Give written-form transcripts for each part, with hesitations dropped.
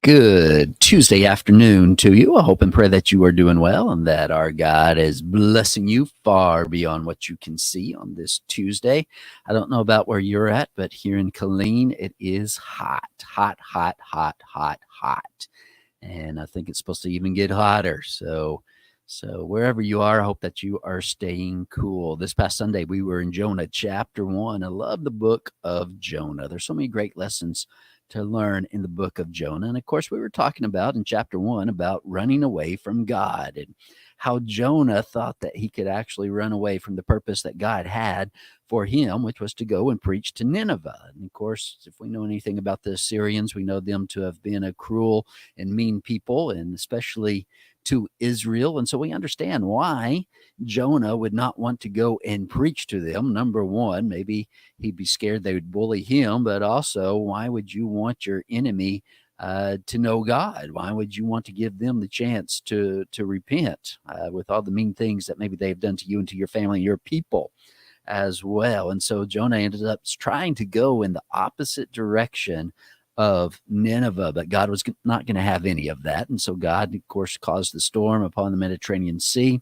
Good Tuesday afternoon to you. I hope and pray that you are doing well and that our God is blessing you far beyond what you can see on this Tuesday. I don't know about where you're at, but here in Killeen, it is hot, hot, hot, hot, hot, hot. And I think it's supposed to even get hotter. So wherever you are, I hope that you are staying cool. This past Sunday, we were in Jonah chapter 1. I love the book of Jonah. There's so many great lessons to learn in the book of Jonah. And of course, we were talking about in chapter 1 about running away from God and how Jonah thought that he could actually run away from the purpose that God had for him, which was to go and preach to Nineveh. And of course, if we know anything about the Assyrians, we know them to have been a cruel and mean people, and especially to Israel. And so we understand why Jonah would not want to go and preach to them. Number one, maybe he'd be scared they would bully him, but also, why would you want your enemy to know God? Why would you want to give them the chance to repent with all the mean things that maybe they've done to you and to your family and your people as well? And so Jonah ended up trying to go in the opposite direction of Nineveh, but God was not going to have any of that. And so God, of course, caused the storm upon the Mediterranean Sea,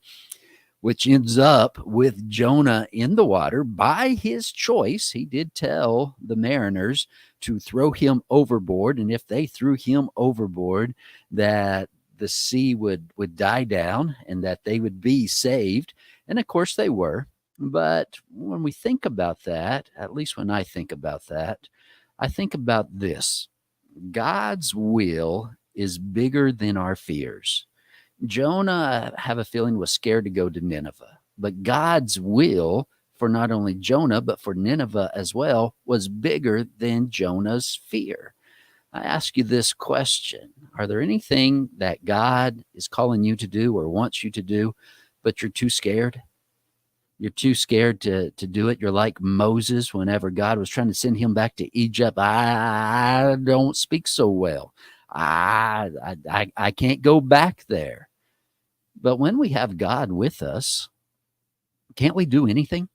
which ends up with Jonah in the water by his choice. He did tell the mariners to throw him overboard, and if they threw him overboard, that the sea would die down and that they would be saved. And of course they were. But when we think about that, at least when I think about that, I think about this: God's will is bigger than our fears. Jonah, I have a feeling, was scared to go to Nineveh, but God's will for not only Jonah, but for Nineveh as well, was bigger than Jonah's fear. I ask you this question: are there anything that God is calling you to do or wants you to do, but you're too scared? You're too scared to do it. You're like Moses whenever God was trying to send him back to Egypt. I don't speak so well. I can't go back there. But when we have God with us, can't we do anything?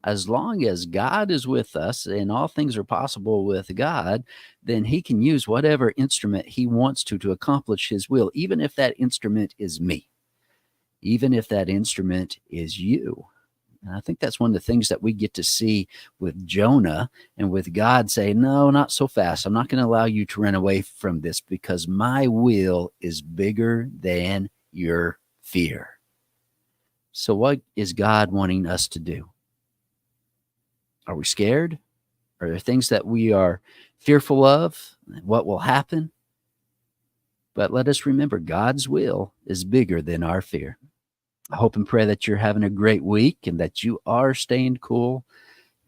As long as God is with us and all things are possible with God, then he can use whatever instrument he wants to accomplish his will, even if that instrument is me, even if that instrument is you. And I think that's one of the things that we get to see with Jonah, and with God saying, no, not so fast. I'm not going to allow you to run away from this because my will is bigger than your fear. So what is God wanting us to do? Are we scared? Are there things that we are fearful of? What will happen? But let us remember, God's will is bigger than our fear. I hope and pray that you're having a great week and that you are staying cool.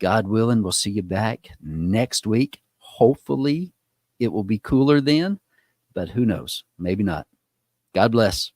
God willing, we'll see you back next week. Hopefully it will be cooler then, but who knows? Maybe not. God bless.